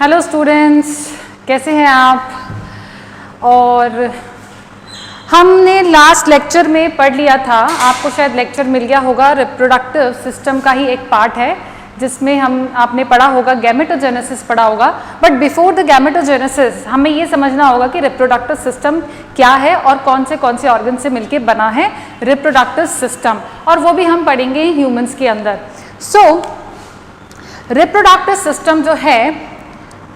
Hello students, कैसे हैं आप? और हमने लास्ट लेक्चर में पढ़ लिया था, आपको शायद लेक्चर मिल गया होगा, रिप्रोडक्टिव सिस्टम का ही एक पार्ट है जिसमें आपने पढ़ा होगा, गैमेटोजेनेसिस पढ़ा होगा। बट बिफोर द गैमेटोजेनेसिस हमें ये समझना होगा कि रिप्रोडक्टिव सिस्टम क्या है और कौन से ऑर्गन से मिलके बना है रिप्रोडक्टिव सिस्टम, और वो भी हम पढ़ेंगे ह्यूमंस के अंदर। सो रिप्रोडक्टिव सिस्टम जो है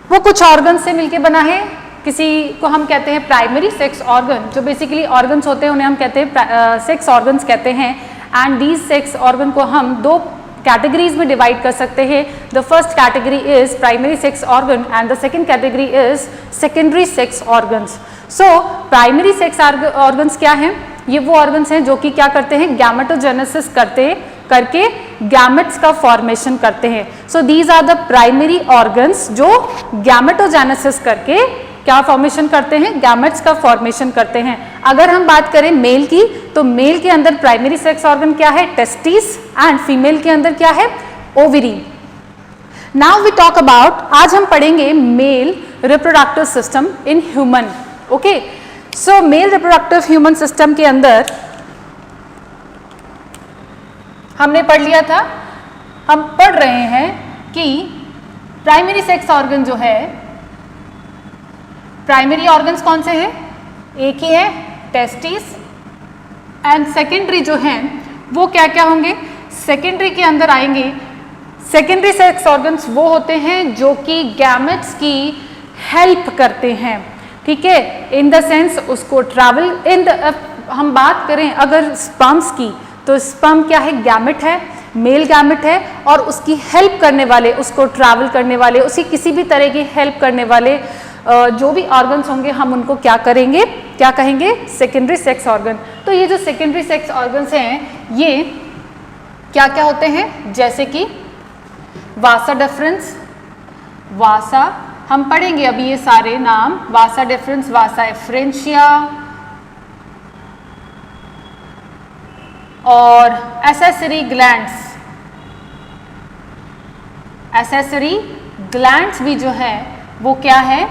वो कुछ ऑर्गन से मिलके बना है। किसी को हम कहते हैं प्राइमरी सेक्स ऑर्गन, जो बेसिकली ऑर्गन्स होते हैं उन्हें हम कहते हैं सेक्स ऑर्गन्स कहते हैं। एंड दीज सेक्स ऑर्गन को हम दो कैटेगरीज में डिवाइड कर सकते हैं। The first category is primary sex organ and the second category is secondary sex organs. So primary sex organs क्या हैं? ये वो ऑर्गन्स हैं जो कि क्या करते हैं, गैमेटोजेनेसिस करके गैमेट्स का फॉर्मेशन करते हैं। So these are the primary organs जो गैमेटोजेनेसिस करके क्या फॉर्मेशन करते हैं, गैमेट्स का फॉर्मेशन करते हैं। अगर हम बात करें मेल की, तो मेल के अंदर प्राइमरी सेक्स ऑर्गन क्या है, टेस्टिस, एंड फीमेल के अंदर क्या है, ovary. Now we talk about, आज हम पढ़ेंगे male reproductive system in human. Okay, so male reproductive human system के अंदर हमने पढ़ लिया था, हम पढ़ रहे हैं कि प्राइमरी सेक्स ऑर्गन जो है, प्राइमरी ऑर्गन्स कौन से हैं, एक ही है, टेस्टिस। एंड सेकेंडरी जो हैं वो क्या क्या होंगे, सेकेंडरी के अंदर आएंगे। सेकेंडरी सेक्स ऑर्गन्स वो होते हैं जो कि गैमेट्स की हेल्प करते हैं, ठीक है, इन द सेंस उसको ट्रैवल इन द, हम बात करें अगर स्पर्म्स की, तो स्पर्म क्या है, गैमेट है, मेल गैमेट है, और उसकी हेल्प करने वाले, उसको ट्रैवल करने वाले, उसी किसी भी तरह की हेल्प करने वाले जो भी ऑर्गन्स होंगे हम उनको क्या करेंगे, क्या कहेंगे, सेकेंडरी सेक्स ऑर्गन। तो ये जो सेकेंडरी सेक्स ऑर्गन्स हैं ये क्या क्या होते हैं, जैसे कि वासा डिफरेंस, वासा, हम पढ़ेंगे अभी ये सारे नाम, वासा डिफरेंस, वासा एफ्रेंशिया, और एसेसरी ग्लैंड्स। एसेसरी ग्लैंड्स भी जो है वो क्या है,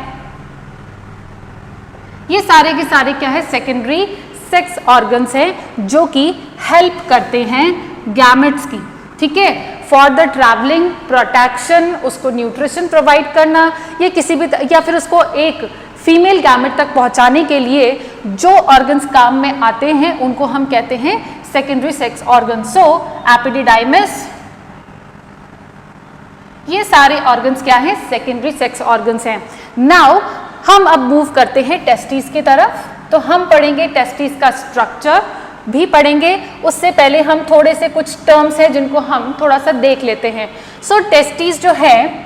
ये सारे के सारे क्या है, सेकेंडरी सेक्स ऑर्गन्स हैं जो कि हेल्प करते हैं गैमेट्स की, ठीक है, फॉर द ट्रैवलिंग, प्रोटेक्शन, उसको न्यूट्रिशन प्रोवाइड करना, ये किसी भी या फिर उसको एक फीमेल गैमेट तक पहुंचाने के लिए जो ऑर्गन्स काम में आते हैं उनको हम कहते हैं सेकेंडरी सेक्स ऑर्गन। सो एपिडिडाइमिस, ये सारे ऑर्गन्स क्या हैं, सेकेंडरी सेक्स ऑर्गन्स हैं। नाउ हम अब मूव करते हैं टेस्टिस की तरफ, तो हम पढ़ेंगे टेस्टिस का स्ट्रक्चर भी पढ़ेंगे। उससे पहले हम थोड़े से कुछ टर्म्स हैं जिनको हम थोड़ा सा देख लेते हैं। सो टेस्टिस जो है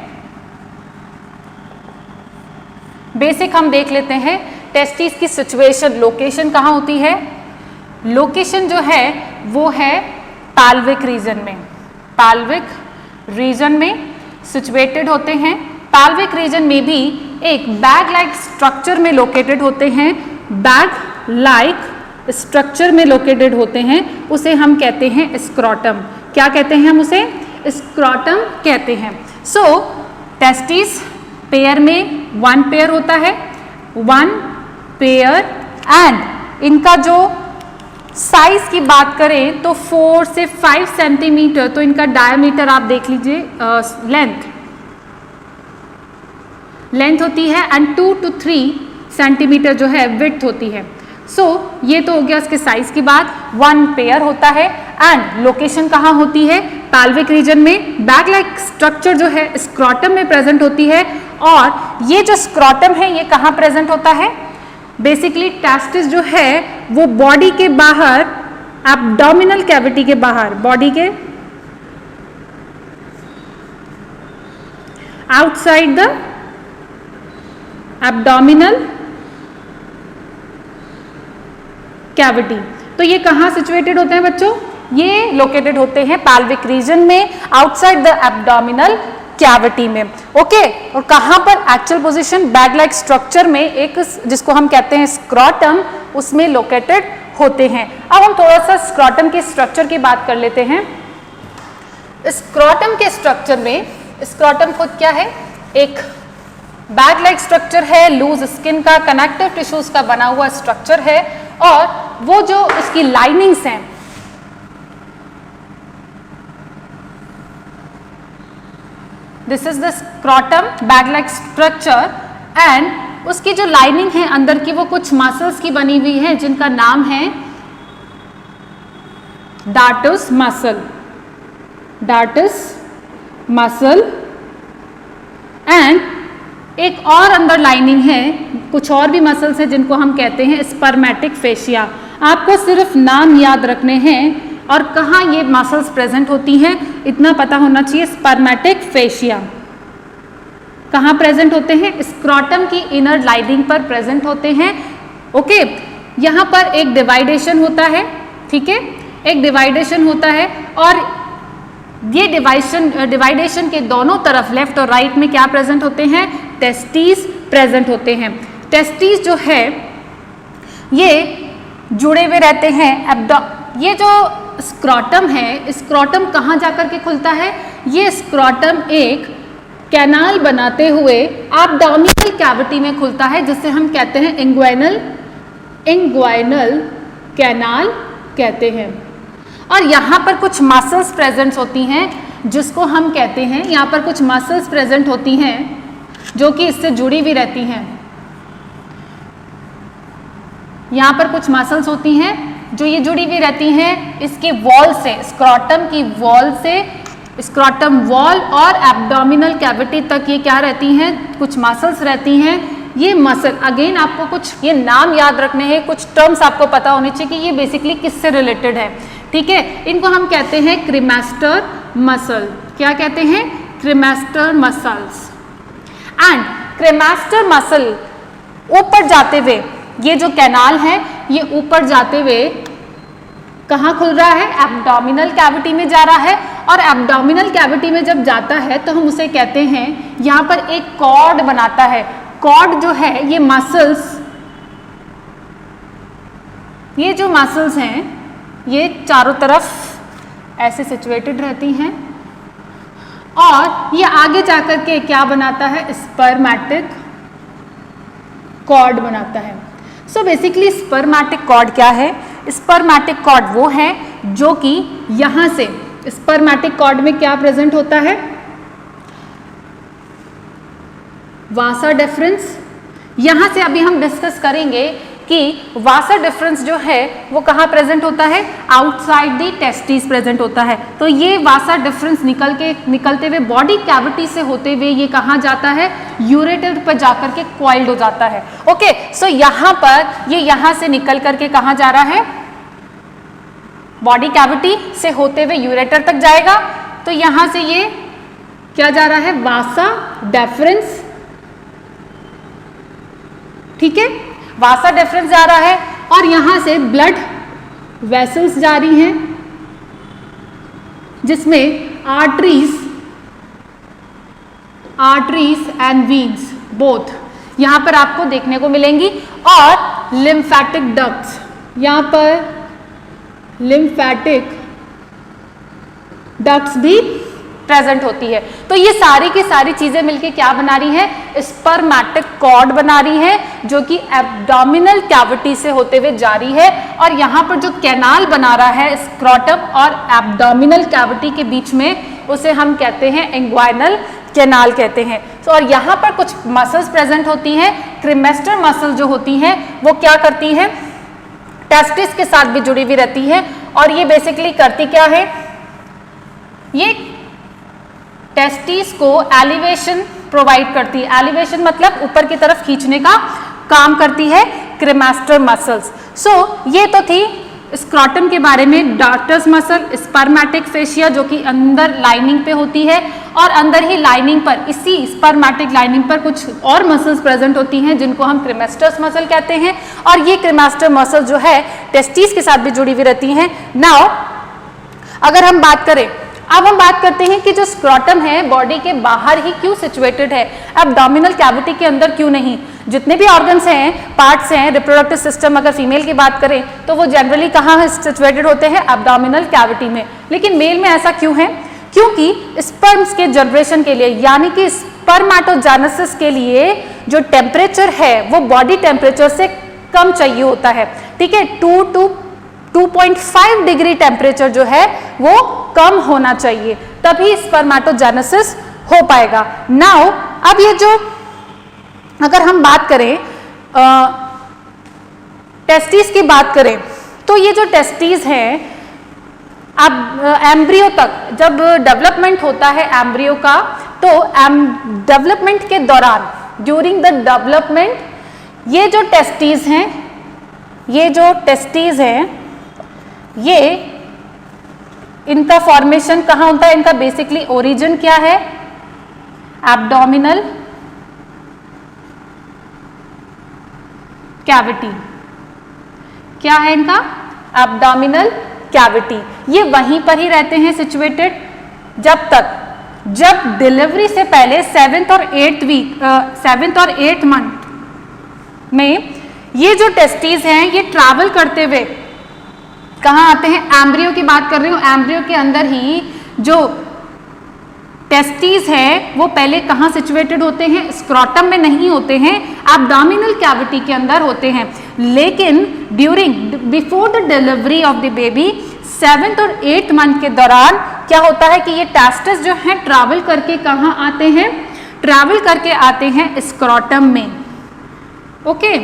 बेसिक हम देख लेते हैं। टेस्टिस की सिचुएशन, लोकेशन कहाँ होती है, लोकेशन जो है वो है पैल्विक रीजन में, पैल्विक रीजन में सिचुएटेड होते हैं। पैल्विक रीजन में भी एक बैग लाइक स्ट्रक्चर में लोकेटेड होते हैं, बैग लाइक स्ट्रक्चर में लोकेटेड होते हैं, उसे हम कहते हैं स्क्रोटम। क्या कहते हैं हम उसे, स्क्रोटम कहते हैं। सो टेस्टिस पेयर में वन पेयर होता है, वन पेयर, एंड इनका जो साइज की बात करें तो 4 से 5 सेंटीमीटर, तो इनका डायमीटर आप देख लीजिए, लेंथ होती है, एंड 2 to 3 सेंटीमीटर जो है विड्थ होती है। सो ये तो हो गया इसके साइज की बात। वन पेयर होता है एंड लोकेशन कहाँ होती है, पैल्विक रीजन में। बैग लाइक स्ट्रक्चर जो है स्क्रोटम में प्रेजेंट होती है, और ये जो स्क्रोटम है ये कहाँ प्रेजेंट होता है, बेसिकली टेस्टिस जो है वो बॉडी के बाहर, एब्डोमिनल कैविटी के बाहर, बॉडी के आउटसाइड द एब्डोमिनल कैविटी। तो ये कहाँ सिचुएटेड होते हैं बच्चों, ये लोकेटेड होते हैं पैल्विक रीजन में, आउटसाइड द एब्डोमिनल कैविटी में। ओके, और कहाँ पर actual position, bag like structure में एक जिसको हम कहते हैं स्क्रोटम, उसमें लोकेटेड होते हैं। अब हम थोड़ा सा स्क्रोटम के स्ट्रक्चर की बात कर लेते हैं। स्क्रोटम के स्ट्रक्चर में, स्क्रोटम खुद क्या है, एक बैग लाइक स्ट्रक्चर है, लूज स्किन का, कनेक्टिव टिश्यूज का बना हुआ स्ट्रक्चर है, और वो जो उसकी लाइनिंग्स हैं, this is the scrotum bag like structure, and उसकी जो लाइनिंग है अंदर की वो कुछ मसल्स की बनी हुई है जिनका नाम है डार्टस मसल, डार्टस मसल, एंड एक और अंदर लाइनिंग है, कुछ और भी मसल्स हैं जिनको हम कहते हैं स्पर्मेटिक फेशिया। आपको सिर्फ नाम याद रखने हैं और कहाँ ये मसल्स प्रेजेंट होती हैं इतना पता होना चाहिए। स्पर्मेटिक फेशिया कहाँ प्रेजेंट होते हैं? स्क्रॉटम की इनर लाइनिंग पर प्रेजेंट होते हैं। ओके, यहाँ पर एक डिवाइडेशन होता है, ठीक है, एक डिवाइडेशन होता है, और ये डिवाइडेशन के दोनों तरफ लेफ्ट और राइट में क्या प्रेजेंट होते हैं? टेस्टीज प्रेजेंट होते हैं। टेस्टीज जो है ये जुड़े हुए रहते हैं ये जो स्क्रॉटम है, स्क्रॉटम कहाँ जाकर के खुलता है? ये स्क्रॉटम एक कैनाल बनाते हुए एब्डोमिनल कैविटी में खुलता है, जिसे हम कहते हैं इंग्वाइनल कैनाल कहते हैं। और यहाँ पर कुछ मसल्स प्रेजेंट होती हैं जिसको हम कहते हैं, यहाँ पर कुछ मसल्स प्रेजेंट होती हैं जो कि इससे जुड़ी हुई रहती हैं। यहाँ पर कुछ मसल्स होती हैं जो ये जुड़ी हुई रहती हैं इसके वॉल से, स्क्रॉटम की वॉल से, स्क्रॉटम वॉल और एब्डोमिनल कैविटी तक ये क्या रहती हैं? कुछ मसल्स रहती हैं। ये मसल अगेन आपको कुछ ये नाम याद रखने हैं, कुछ टर्म्स आपको पता होने चाहिए कि ये बेसिकली किससे रिलेटेड है, ठीक है। इनको हम कहते हैं क्रीमेस्टर मसल। क्या कहते हैं? Cremaster muscles. And cremaster muscle ऊपर जाते हुए, ये जो कैनाल है ये ऊपर जाते हुए कहाँ खुल रहा है? एब्डोमिनल कैविटी में जा रहा है, और एब्डोमिनल कैविटी में जब जाता है तो हम उसे कहते हैं, यहाँ पर एक कॉर्ड बनाता है। कॉर्ड जो है ये मसल्स, ये जो मसल्स हैं ये चारों तरफ ऐसे सिचुएटेड रहती हैं, और ये आगे जाकर के क्या बनाता है? स्पर्मेटिक कॉर्ड बनाता है। सो बेसिकली स्पर्मेटिक कॉर्ड क्या है? स्पर्मेटिक कॉर्ड वो है जो कि यहाँ से, स्पर्मेटिक कॉर्ड में क्या प्रेजेंट होता है? वासा डिफरेंस। यहाँ से अभी हम डिस्कस करेंगे कि वासा डिफरेंस जो है वो कहाँ प्रेजेंट होता है? आउटसाइड दी टेस्टिस प्रेजेंट होता है। तो ये वासा डिफरेंस निकलते हुए बॉडी कैविटी से होते हुए ये कहाँ जाता है? यूरेटर पर जाकर के क्वाइल्ड हो जाता है। ओके, सो यहाँ पर ये यहाँ से निकल करके कहाँ जा रहा है? बॉडी कैविटी से होते हुए यूरेटर तक जाएगा। तो यहाँ से ये क्या जा रहा है? वासा डिफरेंस, ठीक है, वासा डिफरेंस जा रहा है, और यहां से ब्लड वेसल्स जा रही हैं जिसमें आर्टरीज एंड वीन्स बोथ यहां पर आपको देखने को मिलेंगी, और लिम्फेटिक डक्ट्स, यहां पर लिम्फेटिक डक्ट्स भी प्रेजेंट होती है। तो ये सारी की सारी चीजें मिलके क्या बना रही है? स्पर्मेटिक कॉर्ड बना रही है जो कि एब्डोमिनल कैविटी से होते हुए जा रही है, और यहाँ पर जो कैनाल बना रहा है स्क्रॉटम और एब्डोमिनल कैविटी के बीच में, उसे हम कहते हैं इंग्वाइनल कैनाल कहते हैं। तो और यहाँ पर कुछ मसल्स प्रेजेंट होती हैं। क्रीमेस्टर मसल जो होती हैं वो क्या करती हैं? टेस्टिस के साथ भी जुड़ी हुई रहती है, और ये बेसिकली करती क्या है? ये टेस्टिस को एलिवेशन प्रोवाइड करती है। एलिवेशन मतलब ऊपर की तरफ खींचने का काम करती है क्रीमेस्टर मसल्स। सो ये तो थी स्क्रॉटम के बारे में। डार्टस मसल, स्पर्मेटिक फेशिया जो कि अंदर लाइनिंग पे होती है, और अंदर ही लाइनिंग पर, इसी स्पर्मेटिक लाइनिंग पर कुछ और मसल्स प्रेजेंट होती हैं जिनको हम क्रीमेस्टर्स मसल कहते हैं, और ये क्रीमेस्टर मसल जो है टेस्टिस के साथ भी जुड़ी हुई रहती हैं। नाउ अगर हम बात करें, अब हम बात करते हैं कि जो स्क्रॉटम है बॉडी के बाहर ही क्यों सिचुएटेड है, एब्डोमिनल कैविटी के अंदर क्यों नहीं। जितने भी ऑर्गन्स हैं, पार्ट्स हैं, रिप्रोडक्टिव सिस्टम अगर फीमेल की बात करें तो वो जनरली कहाँ सिचुएटेड होते हैं? एब्डोमिनल कैविटी में। लेकिन मेल में ऐसा क्यों है? क्योंकि स्पर्म्स के जनरेशन के लिए, यानी कि स्पर्मेटोजेनेसिस के लिए जो टेम्परेचर है वो बॉडी टेम्परेचर से कम चाहिए होता है, ठीक है। 2 to 2.5 डिग्री टेम्परेचर जो है वो कम होना चाहिए, तभी स्पर्मेटोजेनेसिस हो पाएगा। नाउ अब ये जो अगर हम बात करें टेस्टिस की बात करें, तो ये जो टेस्टिस हैं अब एम्ब्रियो तक जब डेवलपमेंट होता है एम्ब्रियो का, तो डेवलपमेंट के दौरान ड्यूरिंग द डेवलपमेंट ये जो टेस्टिस हैं, ये इनका फॉर्मेशन कहाँ होता है, इनका बेसिकली ओरिजिन क्या है, एब्डोमिनल कैविटी। क्या है इनका? Abdominal cavity. ये वहीं पर ही रहते हैं सिचुएटेड जब डिलीवरी से पहले 7th और 8th मंथ में ये जो टेस्टिस हैं ये ट्रैवल करते हुए कहाँ आते हैं, एम्ब्रियो की बात कर रही हूँ, एम्ब्रियो के अंदर ही जो टेस्टिस है वो पहले कहाँ सिचुएटेड होते हैं, स्क्रोटम में नहीं होते हैं, एब्डोमिनल कैविटी के अंदर होते हैं। लेकिन before the delivery of the baby 7th और 8th मंथ के दौरान क्या होता है कि ये टेस्टिस जो है ट्रैवल करके कहाँ आते हैं, ट्रैवल करके आते हैं स्क्रोटम में। ओके,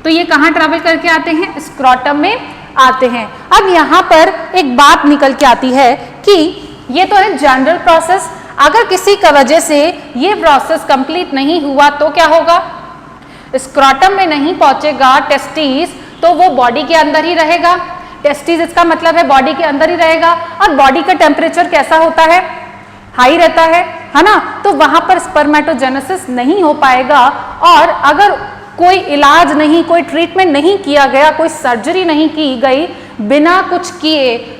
तो ये कहाँ ट्रैवल करके आते हैं, स्क्रोटम में आते हैं। अब यहाँ पर एक बात निकल के आती है कि ये तो है जनरल प्रोसेस, अगर किसी का वजह से ये प्रोसेस कंप्लीट नहीं हुआ तो क्या होगा, स्क्रोटम में नहीं पहुंचेगा टेस्टिस, तो वो बॉडी के अंदर ही रहेगा। टेस्टिस इसका मतलब है बॉडी के अंदर ही रहेगा, और बॉडी का टेम्परेचर कैसा होता है, हाई रहता है ना, तो वहां पर स्पर्मेटोजेनेसिस नहीं हो पाएगा। और अगर कोई इलाज नहीं, कोई ट्रीटमेंट नहीं किया गया, कोई सर्जरी नहीं की गई, बिना कुछ किए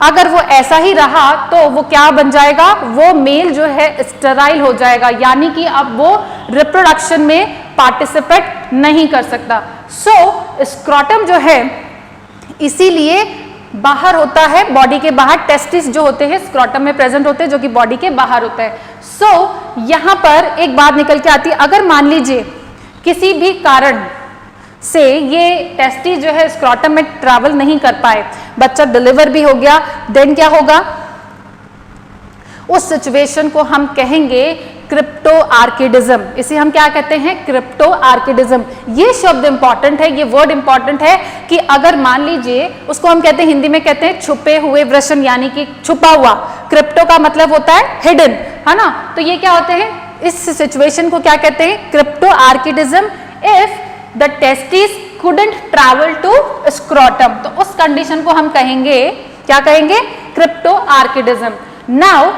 अगर वो ऐसा ही रहा तो वो क्या बन जाएगा, वो मेल जो है स्टेराइल हो जाएगा, यानी कि अब वो रिप्रोडक्शन में पार्टिसिपेट नहीं कर सकता। सो स्क्रोटम जो है इसीलिए बाहर होता है, बॉडी के बाहर टेस्टिस जो होते हैं स्क्रोटम में प्रेजेंट होते हैं, जो कि बॉडी के बाहर होता है। सो यहाँ पर एक बात निकल के आती है, अगर मान लीजिए किसी भी कारण से ये टेस्टिस जो है स्क्रोटम में ट्रैवल नहीं कर पाए, बच्चा डिलीवर भी हो गया, देन क्या होगा, उस सिचुएशन को हम कहेंगे क्रिप्टोआर्किडिज्म। इसे हम क्या कहते हैं, क्रिप्टोआर्किडिज्म। ये शब्द इंपॉर्टेंट है, ये वर्ड इंपॉर्टेंट है कि अगर मान लीजिए उसको हम कहते हैं, हिंदी में कहते हैं छुपे हुए वृषण, यानी कि छुपा हुआ। क्रिप्टो का मतलब होता है हिडन, है ना, तो ये क्या होते हैं, इस सिचुएशन को क्या कहते हैं, cryptorchidism. If the testis couldn't travel to scrotum, तो उस कंडीशन को हम कहेंगे, क्या कहेंगे, क्रिप्टोआर्किडिज्म। नाउ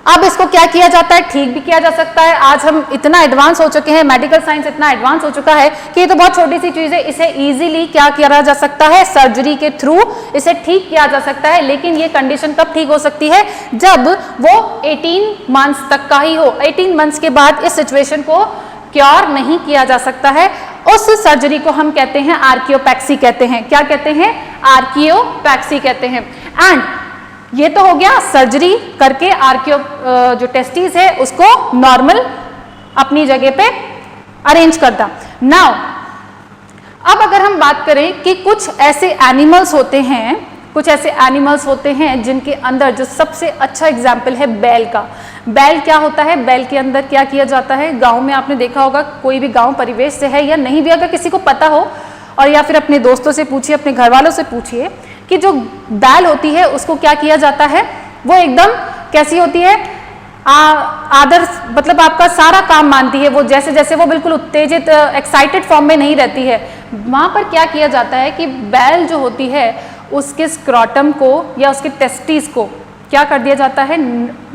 अब इसको क्या किया जाता है, ठीक भी किया जा सकता है। आज हम इतना एडवांस हो चुके हैं, मेडिकल साइंस इतना एडवांस हो चुका है कि ये तो बहुत छोटी सी चीज है, इसे इजीली क्या किया जा सकता है, सर्जरी के थ्रू इसे ठीक किया जा सकता है। लेकिन ये कंडीशन कब ठीक हो सकती है, जब वो 18 मंथ्स तक का ही हो। 18 मंथ्स के बाद इस सिचुएशन को क्योर नहीं किया जा सकता है, उस सर्जरी को हम कहते हैं आर्कियोपैक्सी कहते हैं। क्या कहते हैं, आर्कियोपैक्सी कहते हैं। एंड ये तो हो गया सर्जरी करके आर्कियो जो टेस्टिस है उसको नॉर्मल अपनी जगह पे अरेंज करता। नाउ अब अगर हम बात करें कि कुछ ऐसे एनिमल्स होते हैं, जिनके अंदर जो सबसे अच्छा एग्जाम्पल है बैल का। बैल क्या होता है, बैल के अंदर क्या किया जाता है, गांव में आपने देखा होगा, कोई भी गांव परिवेश से है या नहीं भी, अगर किसी को पता हो, और या फिर अपने दोस्तों से पूछिए, अपने घर वालों से पूछिए कि जो बैल होती है उसको क्या किया जाता है, वो एकदम कैसी होती है, आदर मतलब आपका सारा काम मानती है, वो जैसे जैसे वो बिल्कुल उत्तेजित एक्साइटेड फॉर्म में नहीं रहती है। वहां पर क्या किया जाता है कि बैल जो होती है उसके स्क्रोटम को या उसके टेस्टिस को क्या कर दिया जाता है,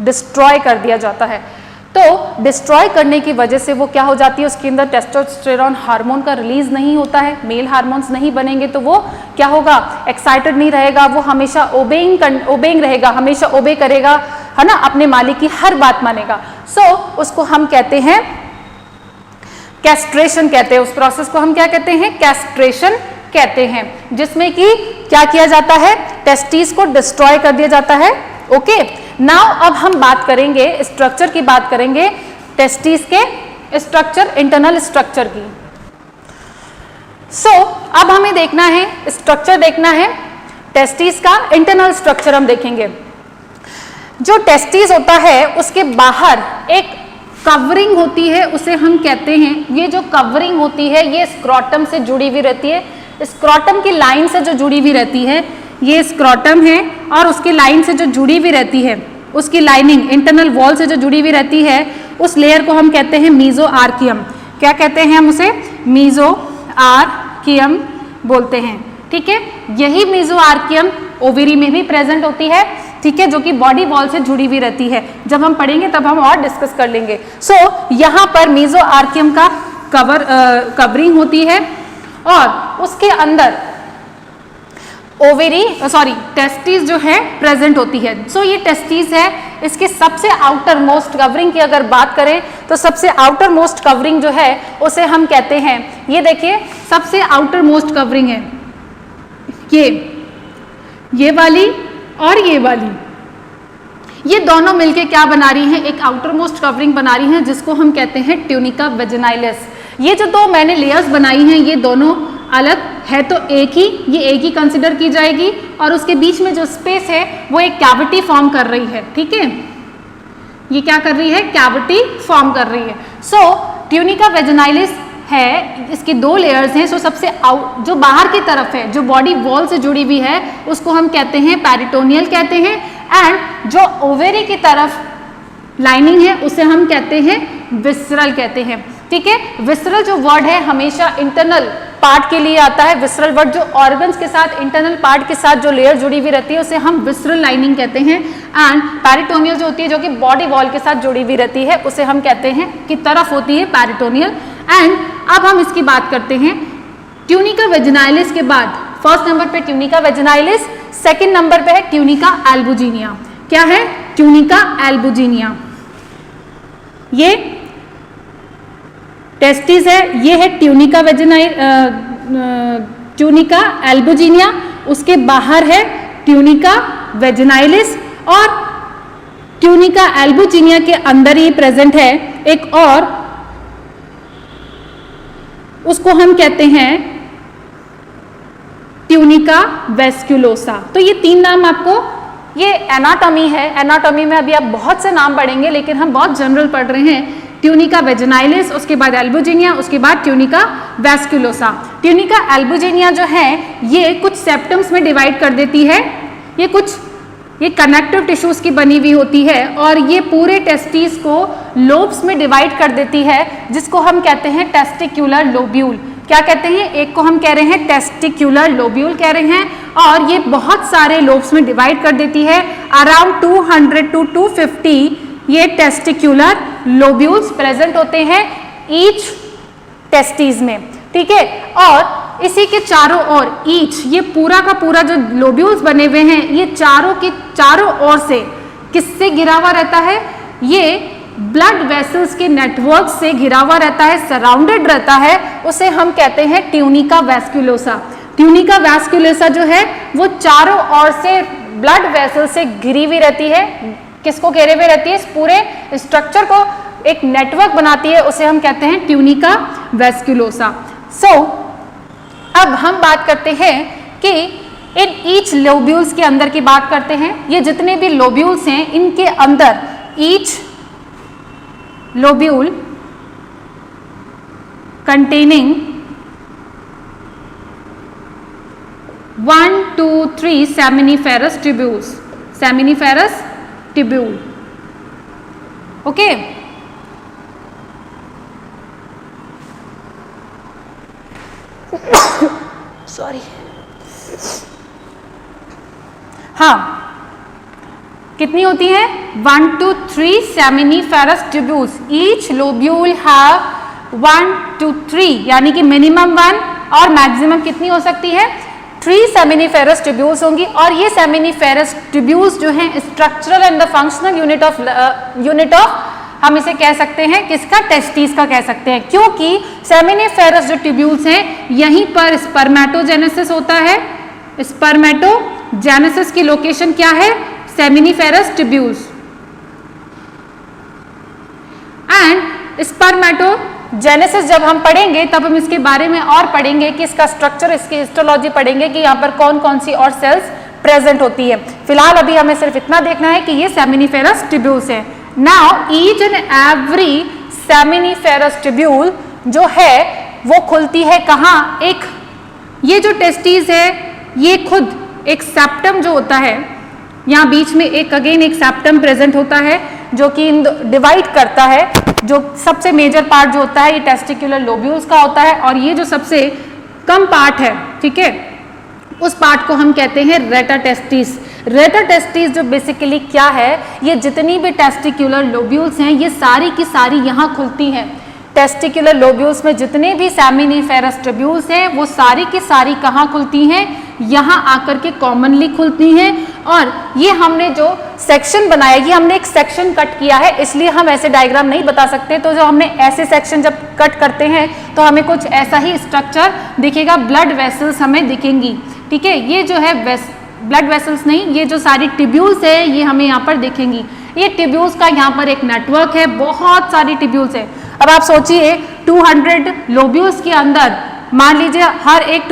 डिस्ट्रॉय कर दिया जाता है। तो डिस्ट्रॉय करने की वजह से वो क्या हो जाती है, उसके अंदर टेस्टोस्टेरोन हार्मोन का रिलीज नहीं होता है, मेल हार्मोन्स नहीं बनेंगे, तो वो क्या होगा, एक्साइटेड नहीं रहेगा, वो हमेशा ओबेइंग रहेगा, हमेशा ओबे करेगा, है ना, अपने मालिक की हर बात मानेगा। सो उसको हम कहते हैं कैस्ट्रेशन कहते हैं, उस प्रोसेस को हम क्या कहते हैं, कैस्ट्रेशन कहते हैं, जिसमें कि क्या किया जाता है, टेस्टिस को डिस्ट्रॉय कर दिया जाता है। ओके, नाउ अब हम बात करेंगे, स्ट्रक्चर की बात करेंगे टेस्टिस के स्ट्रक्चर, इंटरनल स्ट्रक्चर की। अब हमें देखना है, स्ट्रक्चर देखना है टेस्टिस का, इंटरनल स्ट्रक्चर हम देखेंगे। जो टेस्टिस होता है उसके बाहर एक कवरिंग होती है, उसे हम कहते हैं, ये जो कवरिंग होती है ये स्क्रोटम से जुड़ी हुई रहती है, स्क्रोटम की लाइन से जो जुड़ी हुई रहती है, ये स्क्रोटम है और उसकी लाइन से जो जुड़ी हुई रहती है, उसकी लाइनिंग इंटरनल वॉल से जो जुड़ी हुई रहती है, उस लेयर को हम कहते हैं मीजोआर्कियम। क्या कहते हैं हम उसे? मीजोआर्कियम बोलते हैं। ठीक है, यही मीजोआर्कियम ओवेरी में भी प्रेजेंट होती है, ठीक है, जो कि बॉडी वॉल से जुड़ी हुई रहती है। जब हम पढ़ेंगे तब हम और डिस्कस कर लेंगे। यहाँ पर मीजोआर्कियम का कवरिंग होती है और उसके अंदर ओवेरी टेस्टिस जो है प्रेजेंट होती है। ये टेस्टिस है, इसके सबसे आउटर मोस्ट कवरिंग की अगर बात करें तो सबसे आउटर मोस्ट कवरिंग जो है उसे हम कहते हैं, ये देखिए सबसे आउटर मोस्ट कवरिंग है ये वाली और ये वाली, ये दोनों मिलके क्या बना रही हैं? एक आउटर मोस्ट कवरिंग बना रही हैं, जिसको हम कहते हैं ट्यूनिका वेजिनाइलिस। ये जो दो मैंने लेयर्स बनाई हैं ये दोनों अलग है तो एक ही कंसिडर की जाएगी, और उसके बीच में जो स्पेस है वो एक कैविटी फॉर्म कर रही है। ठीक है, ये क्या कर रही है? कैविटी फॉर्म कर रही है। ट्यूनिका वेजिनाइलिस है, इसकी दो लेयर्स हैं। सबसे जो बाहर की तरफ है, जो बॉडी वॉल से जुड़ी हुई है, उसको हम कहते हैं पेरिटोनियल कहते हैं, एंड जो ओवेरी की तरफ लाइनिंग है उसे हम कहते हैं विसरल कहते हैं। ठीक है, विसरल जो वर्ड है हमेशा इंटरनल पार्ट के लिए आता है। विसरल वर्ड जो ऑर्गन्स के साथ, इंटरनल पार्ट के साथ जो लेयर जुड़ी हुई रहती है उसे हम विसरल लाइनिंग कहते हैं, एंड पेरिटोनियल जो होती है, जो कि बॉडी वॉल के साथ जुड़ी हुई रहती है, उसे हम कहते हैं की तरफ होती है पेरिटोनियल। एंड अब हम इसकी बात करते हैं ट्यूनिका वेजिनाइलिस के बाद। फर्स्ट नंबर पे ट्यूनिका वेजिनाइलिस, सेकंड नंबर पे है ट्यूनिका एल्बुजिनिया। क्या है? Tunica albuginea. ये टेस्टिस है, ये है ट्यूनिका ट्यूनिका एल्बुजिनिया, उसके बाहर है ट्यूनिका वेजिनाइलिस, और ट्यूनिका एल्बुजिनिया के अंदर ही प्रेजेंट है एक और, उसको हम कहते हैं ट्यूनिका वेस्क्युलोसा। तो ये तीन नाम आपको, ये एनाटॉमी है, एनाटॉमी में अभी आप बहुत से नाम पढ़ेंगे लेकिन हम बहुत जनरल पढ़ रहे हैं। ट्यूनिका वेजिनाइलिस, उसके बाद एल्बुजिनिया, उसके बाद ट्यूनिका वेस्क्युलोसा। ट्यूनिका एल्बुजिनिया जो है ये कुछ सेप्टम्स में डिवाइड कर देती है, ये कनेक्टिव टिश्यूज की बनी हुई होती है, और ये पूरे टेस्टिस को लोब्स में डिवाइड कर देती है, जिसको हम कहते हैं टेस्टिक्युलर लोब्यूल। क्या कहते हैं? एक को हम कह रहे हैं टेस्टिक्युलर लोब्यूल कह रहे हैं, और ये बहुत सारे लोब्स में डिवाइड कर देती है। अराउंड 200 to 250 ये टेस्टिक्युलर लोब्यूल्स प्रेजेंट होते हैं ईच टेस्टिस में। ठीक है, और इसी के चारों ओर ईच, ये पूरा का पूरा जो लोब्यूल्स बने हुए हैं, ये चारों के चारों ओर से किससे घिरा हुआ रहता है? ये ब्लड वेसल्स के नेटवर्क से घिरा हुआ रहता है, सराउंडेड रहता है, उसे हम कहते हैं ट्यूनिका वेस्क्युलोसा। ट्यूनिका वेस्क्युलोसा जो है वो चारों ओर से ब्लड वेसल से घिरी हुई रहती है। किसको घेरे हुए रहती है? इस पूरे स्ट्रक्चर को एक नेटवर्क बनाती है, उसे हम कहते हैं ट्यूनिका वेस्क्युलोसा। अब हम बात करते हैं कि इन ईच लोब्यूल्स के अंदर की बात करते हैं। ये जितने भी लोब्यूल्स हैं इनके अंदर each lobule containing 1, 2, 3 seminiferous tubules, seminiferous tubule. Okay. Sorry. हाँ, कितनी होती है? 1 to 3 seminiferous tubules. Each lobule have 1 to 3, यानी कि मिनिमम 1 और मैक्सिमम कितनी हो सकती है? 3 सेमिनिफेरस ट्यूब्यूल्स होंगी। और ये सेमिनिफेरस ट्यूब्यूल्स जो हैं structural and the functional unit of हम इसे कह सकते हैं किसका? टेस्टिस का कह सकते हैं, क्योंकि सेमिनिफेरस जो ट्यूब्यूल्स हैं यहीं पर स्पर्मेटोजेनेसिस होता है। स्पर्मेटोजेनेसिस की लोकेशन क्या है? Seminiferous tubules. एंड स्पर्मेटोजेनेसिस जब हम पढ़ेंगे तब हम इसके बारे में और पढ़ेंगे कि इसका स्ट्रक्चर, इसकी हिस्टोलॉजी पढ़ेंगे कि यहाँ पर कौन कौन सी और सेल्स प्रेजेंट होती है। फिलहाल अभी हमें सिर्फ इतना देखना है कि ये सेमिनिफेरस ट्यूब्यूल्स है। Now each and every seminiferous tubule जो है वो खुलती है कहाँ? एक ये जो टेस्टिस है ये खुद एक सेप्टम जो होता है, यहाँ बीच में एक अगेन एक सेप्टम प्रेजेंट होता है जो कि डिवाइड करता है। जो सबसे मेजर पार्ट जो होता है ये टेस्टिकुलर लोब्यूल्स का होता है और ये जो सबसे कम पार्ट है, ठीक है, उस पार्ट को हम कहते हैं रेटा टेस्टिस। रेटा टेस्टिस जो बेसिकली क्या है, ये जितनी भी टेस्टिकुलर लोब्यूल्स हैं ये सारी की सारी यहाँ खुलती हैं। टेस्टिकुलर लोब्यूल्स में जितने भी सेमिनिफेरस ट्यूब्यूल्स हैं वो सारी की सारी कहाँ खुलती हैं? यहाँ आकर के कॉमनली खुलती हैं। और ये हमने जो सेक्शन बनाया, ये हमने एक सेक्शन कट किया है, इसलिए हम ऐसे डायग्राम नहीं बता सकते। तो जो हमने ऐसे सेक्शन जब कट करते हैं तो हमें कुछ ऐसा ही स्ट्रक्चर दिखेगा, ब्लड वेसल्स हमें दिखेंगी, ठीक है। ये जो है ब्लड वेसल्स नहीं, ये जो सारी ट्यूब्यूल्स है ये हमें यहाँ पर दिखेंगी। ये ट्यूब्यूल्स का यहाँ पर एक नेटवर्क है, बहुत सारी ट्यूब्यूल्स है। अब आप सोचिए 200 लोब्यूल्स के अंदर मान लीजिए हर एक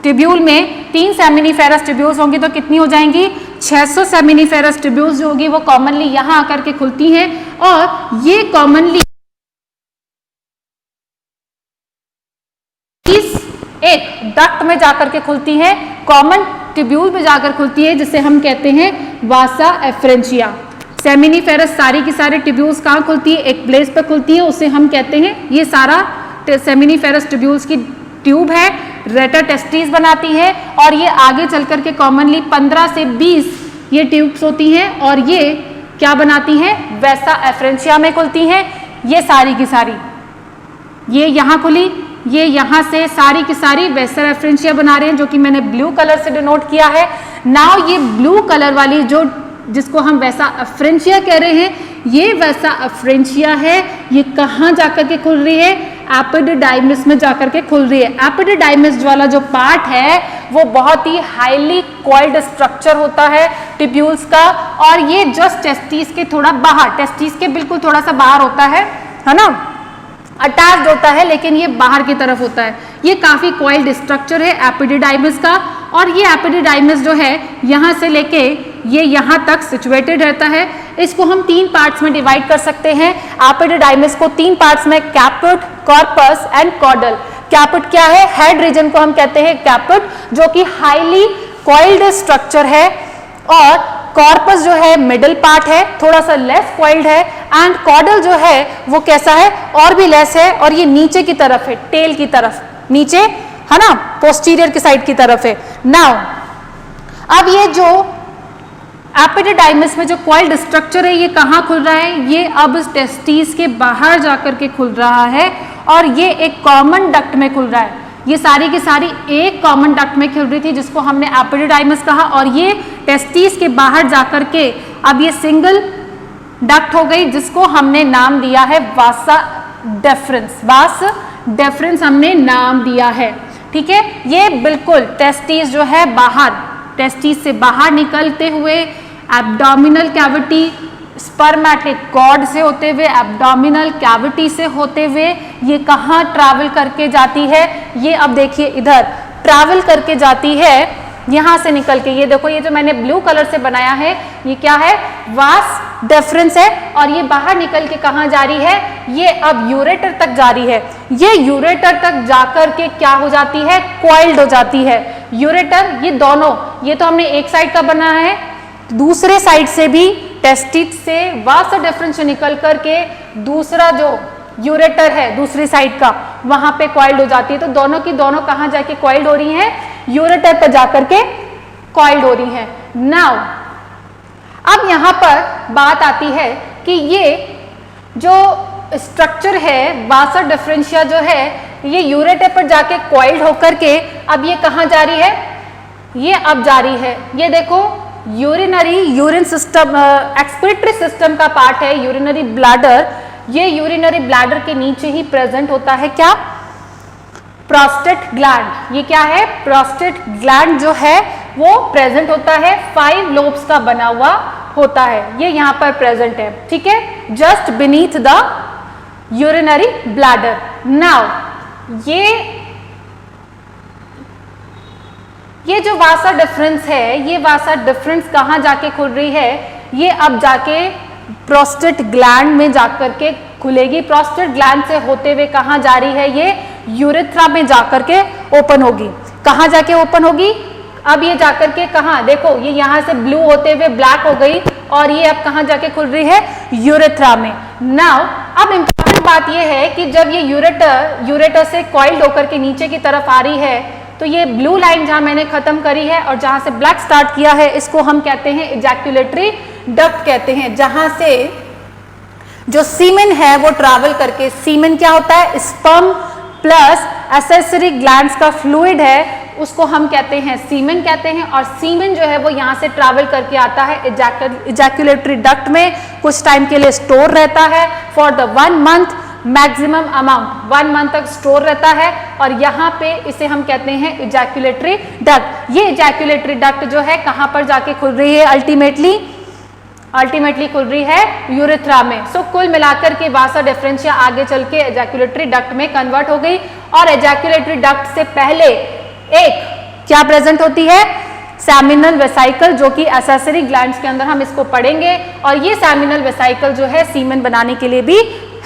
ट्यूब्यूल में 3 सेमिनिफेरस ट्यूब्यूल्स होंगी तो कितनी हो जाएंगी? 600 सेमिनिफेरस ट्यूब्यूल्स जो होगी वो कॉमनली यहाँ आकर के खुलती हैं और ये कॉमनली इस एक डक्ट में जाकर के खुलती है, कॉमन ट्यूब्यूल में जाकर खुलती है जिसे हम कहते हैं वासा एफ्रेंशिया। सेमिनिफेरस सारी की सारी ट्यूब्यूल्स कहाँ खुलती है? एक प्लेस पर खुलती है, उसे हम कहते हैं, ये सारा सेमिनिफेरस ट्यूब्यूल्स की ट्यूब है, रेटा टेस्टिस बनाती है और ये आगे चल कर के कॉमनली 15 से 20 ये ट्यूब्स होती हैं और ये क्या बनाती हैं? वैसा एफ्रेंशिया में खुलती हैं। ये सारी की सारी, ये यहाँ खुली, ये यहाँ से सारी की सारी वैसा एफ्रेंशिया बना रहे हैं जो कि मैंने ब्लू कलर से डिनोट किया है। नाउ ये ब्लू कलर वाली जो जिसको हम वैसा एफ्रेंशिया कह रहे हैं, ये वैसा एफ्रेंशिया है, ये कहाँ जाकर के खुल रही है? एपिडिडाइमिस में जाकर के खुल रही है। एपिडिडाइमिस वाला जो पार्ट है वो बहुत ही हाईली कॉइल्ड स्ट्रक्चर होता है ट्यूब्यूल्स का और ये जस्ट टेस्टिस के थोड़ा बाहर, टेस्टिस के बिल्कुल थोड़ा सा बाहर होता है ना, अटैच्ड होता है, लेकिन ये बाहर की तरफ होता है। ये काफी कॉइल्ड स्ट्रक्चर है एपिडिडाइमिस का और ये एपिडिडाइमिस जो है यहाँ से लेके ये यहाँ तक सिचुएटेड रहता है। इसको हम 3 पार्ट्स में डिवाइड कर सकते हैं। एपिडिडाइमिस को 3 पार्ट्स में, caput, corpus and caudal. Caput क्या है? हेड रीजन को हम कहते हैं कैपुट, जो कि हाईली कॉइल्ड स्ट्रक्चर है और कॉर्पस जो है मिडिल पार्ट है, थोड़ा सा लेस कॉइल्ड है एंड कॉर्डल जो है वो कैसा है? और भी लेस है और ये नीचे की तरफ है, टेल की तरफ, नीचे है ना, पोस्टीरियर की साइड की तरफ है। नाउ अब ये जो एपिडिडाइमिस में जो कॉइल्ड स्ट्रक्चर है ये कहाँ खुल रहा है? ये अब टेस्टिस के बाहर जाकर के खुल रहा है और ये एक कॉमन डक्ट में खुल रहा है। ये सारी की सारी एक कॉमन डक्ट में खुल रही थी जिसको हमने एपिडिडाइमिस कहा और ये टेस्टिस के बाहर जाकर के अब ये सिंगल डक्ट हो गई जिसको हमने नाम दिया है वासा डेफरेंस। वास डेफरेंस हमने नाम दिया है, ठीक है। ये बिल्कुल टेस्टिस जो है बाहर, टेस्टिस से बाहर निकलते हुए एब्डोमिनल कैविटी, स्पर्मेटिक कॉर्ड से होते हुए, एब्डोमिनल कैविटी से होते हुए ये कहाँ ट्रैवल करके जाती है? ये अब देखिए इधर ट्रैवल करके जाती है, यहाँ से निकल के। ये देखो, ये जो मैंने ब्लू कलर से बनाया है ये क्या है? वास डेफरेंस है और ये बाहर निकल के कहाँ जा रही है? ये अब यूरेटर तक जा रही है। ये यूरेटर तक जाकर के क्या हो जाती है? कॉइल्ड हो जाती है। यूरेटर, ये दोनों, ये तो हमने एक साइड का बनाया है, दूसरे साइड से भी टेस्टिस से वास डेफरेंस से निकल करके दूसरा जो यूरेटर है दूसरी साइड का, वहां पे कॉइल्ड हो जाती है। तो दोनों की दोनों कहाँ जाके कॉइल्ड हो रही हैं? यूरेटर पर जाकर के कॉइल्ड हो रही हैं। नाउ अब यहां पर बात आती है कि ये जो स्ट्रक्चर है वासा डिफरेंशिया जो है ये यूरेटर पर जाके कॉइल्ड होकर के अब ये कहाँ जा रही है? ये अब जा रही है, ये देखो यूरिन सिस्टम, एक्सक्रीटरी सिस्टम का पार्ट है यूरिनरी ब्लैडर। ये यूरिनरी ब्लैडर के नीचे ही प्रेजेंट होता है क्या? Prostate gland. ये क्या है? प्रोस्टेट ग्लैंड जो है वो प्रेजेंट होता है, 5 लोब्स का बना हुआ होता है, ये यहाँ पर प्रेजेंट है, ठीक है, just beneath the urinary bladder. Now ये जो वासा डिफरेंस है, ये वासा डिफरेंस कहाँ जाके खुल रही है, ये अब जाके प्रोस्टेट ग्लैंड में जाकर के खुलेगी। प्रोस्टेट ग्लैंड से होते हुए कहाँ जा रही है, ये यूरेथ्रा में जाकर के ओपन होगी। कहाँ जाके ओपन होगी, अब ये जाकर के कहाँ, देखो ये यहाँ से ब्लू होते हुए ब्लैक हो गई और ये अब कहाँ जाके खुल रही है, यूरेथ्रा में। नाउ अब इम्पोर्टेंट बात ये है कि जब ये यूरेटर से कॉइल्ड होकर के नीचे की तरफ आ रही है, तो ये ब्लू लाइन जहां मैंने खत्म करी है और जहां से ब्लैक स्टार्ट किया है, इसको हम कहते हैं इजैक्यूलेटरी डक्ट कहते हैं, जहां से जो सीमेन है वो ट्रैवल करके, सीमेन क्या होता है, स्पर्म प्लस एसेसरी ग्लैंड्स का फ्लूइड है, उसको हम कहते हैं सीमेन कहते हैं। और सीमेन जो है वो यहाँ से ट्रैवल करके आता है इजैक्यूलेटरी डक्ट में, कुछ टाइम के लिए स्टोर रहता है for the 1 month, maximum amount 1 month तक स्टोर रहता है, और यहाँ पे इसे हम कहते हैं इजैक्यूलेटरी डक्ट। ये इजैक्यूलेटरी डक्ट जो है कहाँ पर जाके खुल रही है, अल्टीमेटली खुल रही है यूरेथ्रा में। सो कुल मिलाकर के वासा डिफरेंशिया आगे चल के इजैक्यूलेटरी डक्ट में कन्वर्ट हो गई। और इजैक्यूलेटरी डक्ट से पहले एक क्या प्रेजेंट होती है, सेमिनल वेसाइकल, जो कि एसेसरी ग्लैंड्स के अंदर हम इसको पढ़ेंगे, और ये सेमिनल वेसाइकल जो है सीमेन बनाने के लिए भी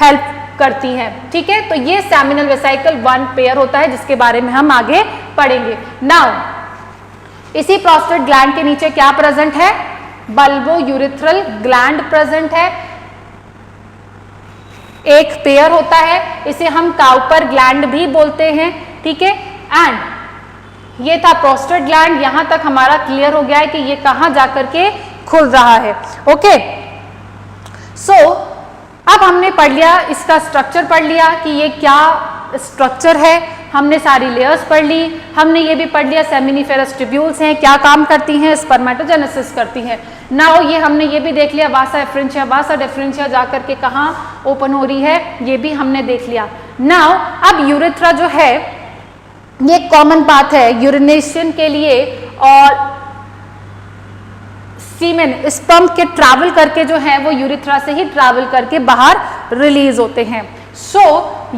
हेल्प करती है, ठीक है। तो ये सेमिनल वेसाइकल 1 पेयर होता है, जिसके बारे में हम आगे पढ़ेंगे। नाउ इसी प्रोस्टेट ग्लैंड के नीचे क्या प्रेजेंट है, बल्बो यूरिथ्रल ग्लैंड प्रेजेंट है, एक पेयर होता है, इसे हम काउपर ग्लैंड भी बोलते हैं, ठीक है। एंड ये था प्रोस्टेट ग्लैंड, यहां तक हमारा क्लियर हो गया है कि ये कहां जाकर के खुल रहा है, ओके। सो अब हमने पढ़ लिया, इसका स्ट्रक्चर पढ़ लिया कि ये क्या स्ट्रक्चर है, हमने सारी लेयर्स पढ़ ली, हमने ये भी पढ़ लिया सेमिनिफेरस ट्यूब्यूल्स हैं, क्या काम करती हैं, स्पर्मेटोजेनेसिस करती हैं। नाउ ये हमने ये भी देख लिया वासा डिफरेंशिया जाकर के कहाँ ओपन हो रही है, ये भी हमने देख लिया। नाउ अब यूरेथ्रा जो है ये कॉमन बात है यूरिनेशन के लिए, और सीमेन स्पर्म के ट्रैवल करके जो है वो यूरेथ्रा से ही ट्रैवल करके बाहर रिलीज होते हैं। सो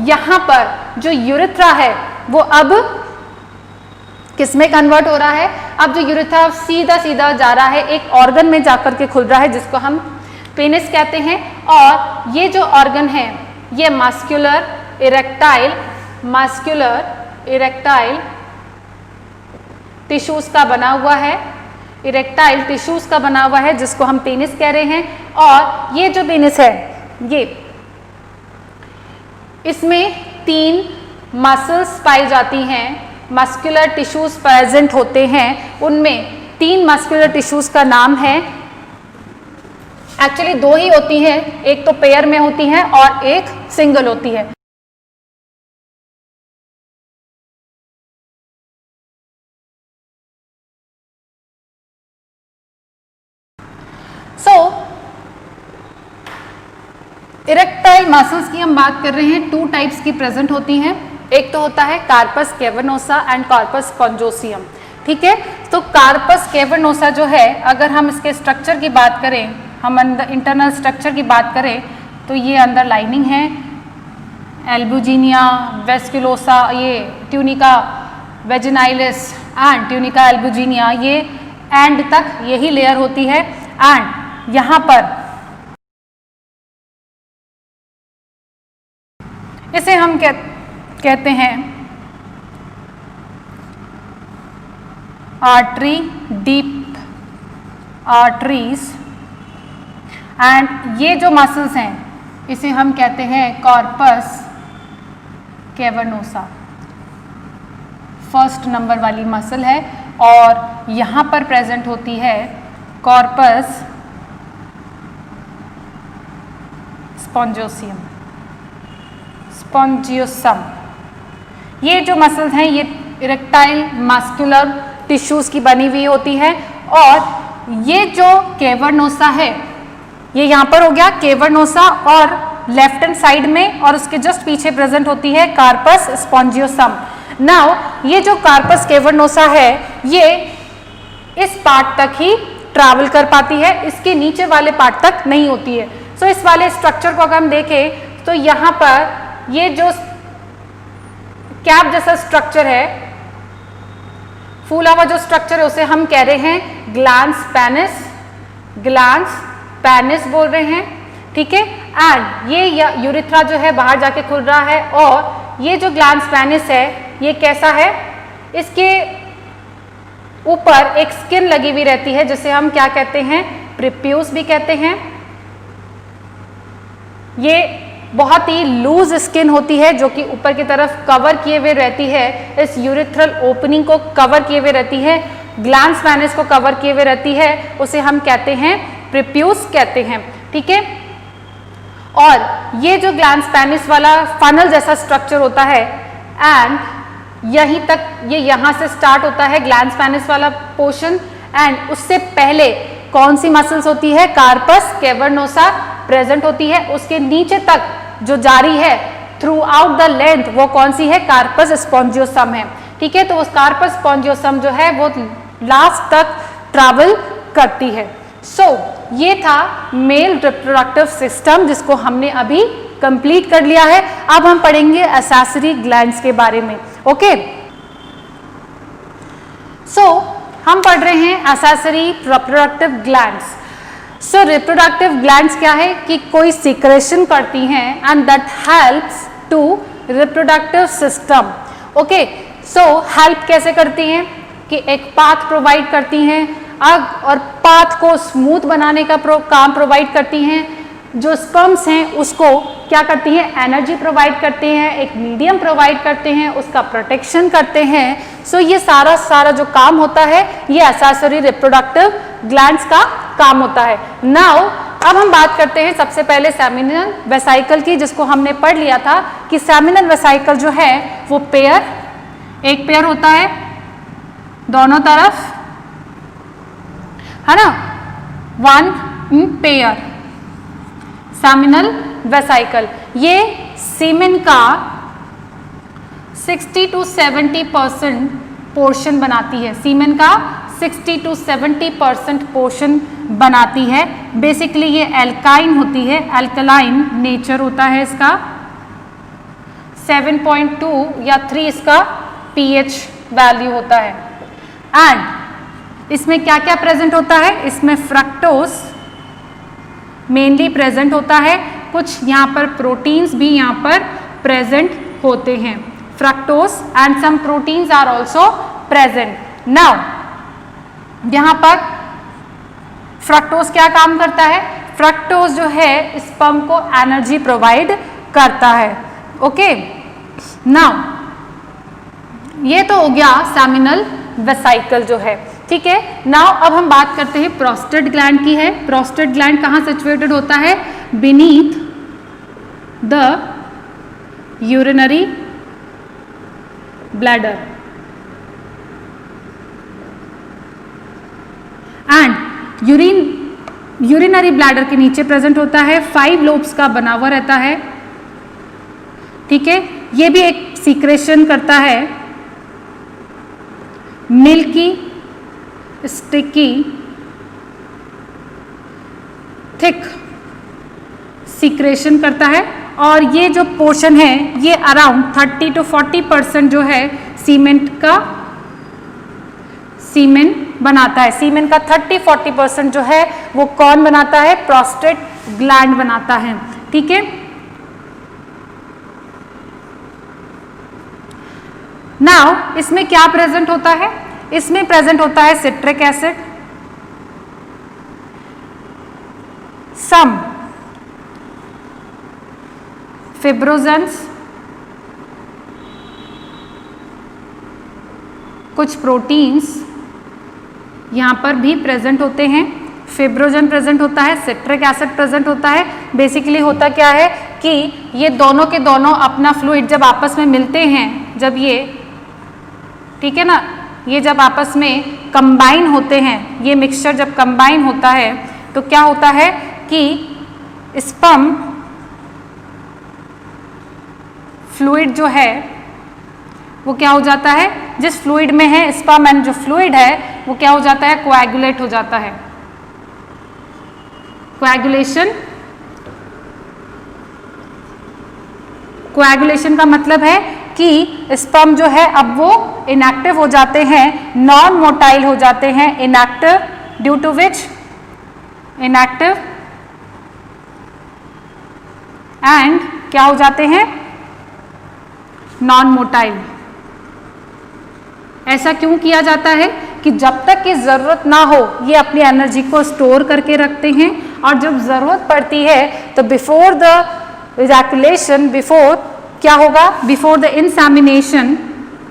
यहाँ पर जो यूरेथ्रा है वो अब किसमें कन्वर्ट हो रहा है, अब जो यूरेथ्रा सीधा सीधा जा रहा है एक ऑर्गन में जाकर के खुल रहा है, जिसको हम पेनिस कहते हैं। और ये जो ऑर्गन है ये मस्कुलर इरेक्टाइल टिश्यूज का बना हुआ है, इरेक्टाइल टिश्यूज का बना हुआ है, जिसको हम पेनिस कह रहे हैं। और ये जो पेनिस है ये, इसमें 3 मसल्स पाई जाती हैं, मस्कुलर टिश्यूज प्रेजेंट होते हैं, उनमें 3 मस्कुलर टिश्यूज का नाम है, एक्चुअली 2 ही होती हैं, एक तो पेयर में होती है और एक सिंगल होती है। इरेक्टाइल मसल्स की हम बात कर रहे हैं, 2 टाइप्स की प्रेजेंट होती हैं, एक तो होता है कार्पस कैवर्नोसा एंड कार्पस स्पॉन्जियोसियम, ठीक है। तो कार्पस कैवर्नोसा जो है, अगर हम इसके स्ट्रक्चर की बात करें, हम अंदर इंटरनल स्ट्रक्चर की बात करें, तो ये अंदर लाइनिंग है, एल्बुजिनिया वेस्कुलोसा, ये ट्यूनिका वेजिनाइलिस एंड ट्यूनिका एल्बुजिनिया, ये एंड तक यही लेयर होती है। एंड यहाँ पर इसे हम कहते हैं आर्टरी, डीप आर्टरीज, एंड ये जो मसल्स हैं इसे हम कहते हैं कॉर्पस कैवर्नोसा, फर्स्ट नंबर वाली मसल है, और यहाँ पर प्रेजेंट होती है कॉर्पस स्पॉन्जियोसम। ये जो मसल्स हैं ये इरेक्टाइल मस्कुलर टिश्यूज की बनी हुई होती है। और ये जो कैवर्नोसा है, ये यहाँ पर हो गया कैवर्नोसा, और लेफ्ट हैंड साइड में और उसके जस्ट पीछे प्रेजेंट होती है कार्पस स्पॉन्जियोसम। नाउ ये जो कार्पस कैवर्नोसा है ये इस पार्ट तक ही ट्रैवल कर पाती है, इसके नीचे वाले पार्ट तक नहीं होती है। सो इस वाले स्ट्रक्चर को अगर हम देखें तो यहाँ पर ये जो कैप जैसा स्ट्रक्चर है, फूला हुआ जो स्ट्रक्चर है, उसे हम कह रहे हैं ग्लैंस पेनिस, ग्लैंस पेनिस बोल रहे हैं, ठीक है। एंड ये यूरिथ्रा जो है बाहर जाके खुल रहा है, और ये जो ग्लैंस पेनिस है ये कैसा है, इसके ऊपर एक स्किन लगी हुई रहती है जिसे हम क्या कहते हैं, प्रीप्यूस भी कहते हैं। ये बहुत ही लूज स्किन होती है जो कि ऊपर की तरफ कवर किए हुए रहती है, इस यूरिथ्रल ओपनिंग को कवर किए हुए रहती है, ग्लैंस पेनिस को कवर किए हुए रहती है, उसे हम कहते हैं प्रीप्यूस कहते हैं, ठीक है। और ये जो ग्लैंस पेनिस वाला फनल जैसा स्ट्रक्चर होता है, एंड यहीं तक ये यहाँ से स्टार्ट होता है ग्लैंस पेनिस वाला पोर्शन, एंड उससे पहले कौन सी मसल्स होती है, कार्पस कैवर्नोसा प्रेजेंट होती है, उसके नीचे तक जो जारी है थ्रू आउट द लेंथ वो कौन सी है, कार्पस स्पॉन्जियोसम है, ठीक है। तो उस कार्पस स्पॉन्जियोसम जो है वो लास्ट तक ट्रैवल करती है। सो ये था मेल रिप्रोडक्टिव सिस्टम जिसको हमने अभी कंप्लीट कर लिया है। अब हम पढ़ेंगे एक्सेसरी ग्लैंड्स के बारे में, ओके। सो हम पढ़ रहे हैं accessory reproductive glands. So reproductive glands क्या है कि कोई सीक्रेशन करती हैं and that helps to reproductive system, okay. So help कैसे करती हैं कि एक पाथ प्रोवाइड करती हैं, और पाथ को स्मूथ बनाने का काम प्रोवाइड करती हैं। जो स्पर्म्स हैं उसको क्या करती हैं, एनर्जी प्रोवाइड करते हैं, एक मीडियम प्रोवाइड करते हैं, उसका प्रोटेक्शन करते हैं। सो ये सारा जो काम होता है ये एक्सेसरी रिप्रोडक्टिव ग्लैंड्स का काम होता है। नाउ अब हम बात करते हैं सबसे पहले सेमिनल वेसाइकल की, जिसको हमने पढ़ लिया था कि सेमिनल वेसाइकल जो है वो एक पेयर होता है दोनों तरफ, है ना, वन पेयर सेमिनल वेसाइकल। ये सीमेन का 60 to 70% पोर्शन बनाती है, सीमेन का 60 to 70% पोर्शन बनाती है। बेसिकली ये एल्काइन होती है, एल्कलाइन नेचर होता है इसका, 7.2 या 3 इसका pH वैल्यू होता है। एंड इसमें क्या क्या प्रेजेंट होता है, इसमें फ्रक्टोज मेनली प्रेजेंट होता है, कुछ यहाँ पर प्रोटीन्स भी यहाँ पर प्रेजेंट होते हैं, fructose and some proteins are also present. Now यहाँ पर फ्रक्टोज क्या काम करता है, फ्रक्टोज जो है स्पर्म को एनर्जी प्रोवाइड करता है, ओके। नाउ ये तो हो गया सेमिनल वेसाइकल जो है, ठीक है। नाउ अब हम बात करते हैं प्रोस्टेट ग्लैंड की है। प्रोस्टेट ग्लैंड कहाँ सिचुएटेड होता है, beneath the urinary bladder, and urinary bladder के नीचे प्रेजेंट होता है, 5 लोब्स का बना हुआ रहता है, ठीक है। ये भी एक सीक्रेशन करता है मिल्की स्टिकी थिक सीक्रेशन करता है, और ये जो पोर्शन है ये अराउंड 30 to 40% जो है सीमेन बनाता है। सीमेन का 30-40% जो है वो कौन बनाता है, प्रोस्टेट ग्लैंड बनाता है, ठीक है। नाउ इसमें क्या प्रेजेंट होता है, इसमें प्रेजेंट होता है सिट्रिक एसिड, सम फिब्रोजेंस, कुछ प्रोटीन्स यहाँ पर भी प्रेजेंट होते हैं, फिब्रोजन प्रेजेंट होता है, सिट्रिक एसिड प्रेजेंट होता है। बेसिकली होता क्या है कि ये दोनों के दोनों अपना फ्लूइड जब आपस में मिलते हैं, जब ये, ठीक है ना, ये जब आपस में कंबाइन होते हैं, ये मिक्सचर जब कंबाइन होता है तो क्या होता है कि स्पर्म फ्लूइड जो है वो क्या हो जाता है, जिस फ्लूइड में है स्पर्म एंड जो फ्लूइड है वो क्या हो जाता है, कोएगुलेट हो जाता है। कोएगुलेशन का मतलब है कि स्पर्म जो है अब वो इनएक्टिव हो जाते हैं, नॉन मोटाइल हो जाते हैं, inactive, due to which inactive and क्या हो जाते हैं, नॉन मोटाइल। ऐसा क्यों किया जाता है कि जब तक कि जरूरत ना हो ये अपनी एनर्जी को स्टोर करके रखते हैं, और जब जरूरत पड़ती है तो बिफोर द इजैकुलेशन, बिफोर क्या होगा, बिफोर द इंसेमिनेशन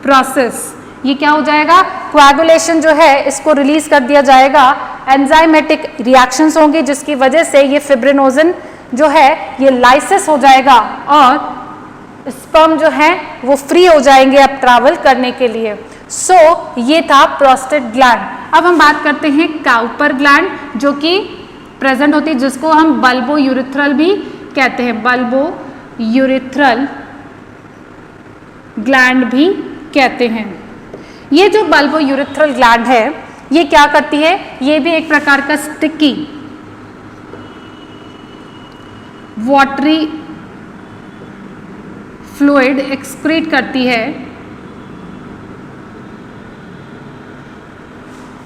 प्रोसेस, ये क्या हो जाएगा, कोएगुलेशन जो है इसको रिलीज कर दिया जाएगा, एंजाइमेटिक रिएक्शंस होंगी जिसकी वजह से ये फिब्रिनोजन जो है ये लाइसिस हो जाएगा और स्पर्म जो है वो फ्री हो जाएंगे अब ट्रैवल करने के लिए। सो ये था प्रोस्टेट ग्लैंड। अब हम बात करते हैं काउपर ग्लैंड जो कि प्रेजेंट होती है, जिसको हम बल्बो यूरिथ्रल भी कहते हैं, बल्बो यूरिथ्रल ग्लैंड भी कहते हैं। ये जो बल्बो यूरिथ्रल ग्लैंड है ये क्या करती है, ये भी एक प्रकार का स्टिकी वाटरी फ्लूइड एक्सक्रीट करती है,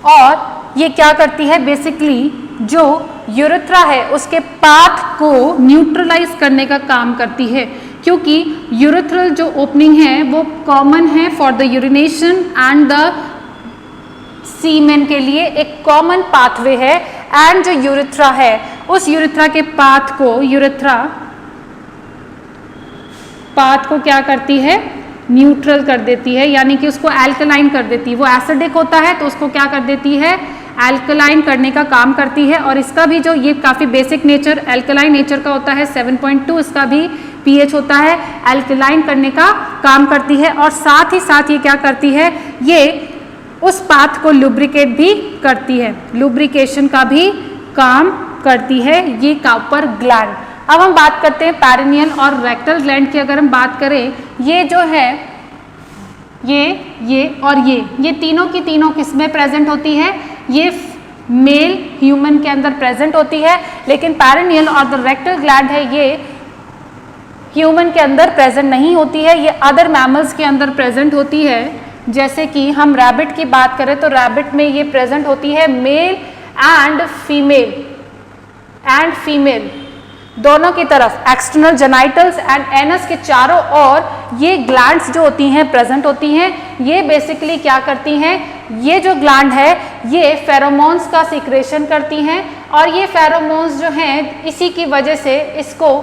और ये क्या करती है, बेसिकली जो यूरेथ्रा है उसके पाथ को न्यूट्रलाइज करने का काम करती है, क्योंकि यूरेथ्रल जो ओपनिंग है वो कॉमन है for the urination and the semen के लिए एक कॉमन पाथवे है, एंड जो यूरेथ्रा है उस यूरेथ्रा के पाथ को, यूरेथ्रा पाथ को क्या करती है, न्यूट्रल कर देती है, यानी कि उसको एल्कलाइन कर देती है। वो एसिडिक होता है तो उसको क्या कर देती है, एल्कलाइन करने का काम करती है। और इसका भी जो ये काफ़ी बेसिक नेचर एल्कलाइन नेचर का होता है 7.2, इसका भी pH होता है, एल्कलाइन करने का काम करती है। और साथ ही साथ ये क्या करती है, ये उस पाथ को लुब्रिकेट भी करती है, लुब्रिकेशन का भी काम करती है ये काउपर ग्लैंड। अब हम बात करते हैं पेरिनियल और रेक्टल ग्लैंड की। अगर हम बात करें, ये जो है ये और ये तीनों की तीनों किस में प्रेजेंट होती है, ये मेल ह्यूमन के अंदर प्रेजेंट होती है, लेकिन पेरिनियल और द रेक्टल ग्लैंड है ये ह्यूमन के अंदर प्रेजेंट नहीं होती है, ये अदर मैमल्स के अंदर प्रेजेंट होती है। जैसे कि हम रैबिट की बात करें तो रैबिट में ये प्रेजेंट होती है मेल एंड फीमेल दोनों की तरफ, एक्सटर्नल जेनाइटल्स एंड एनस के चारों ओर ये ग्लैंड्स जो होती हैं प्रेजेंट होती हैं। ये बेसिकली क्या करती हैं, ये जो ग्लैंड है ये फेरोमोन्स का सीक्रेशन करती हैं, और ये फेरोमोन्स जो हैं इसी की वजह से इसको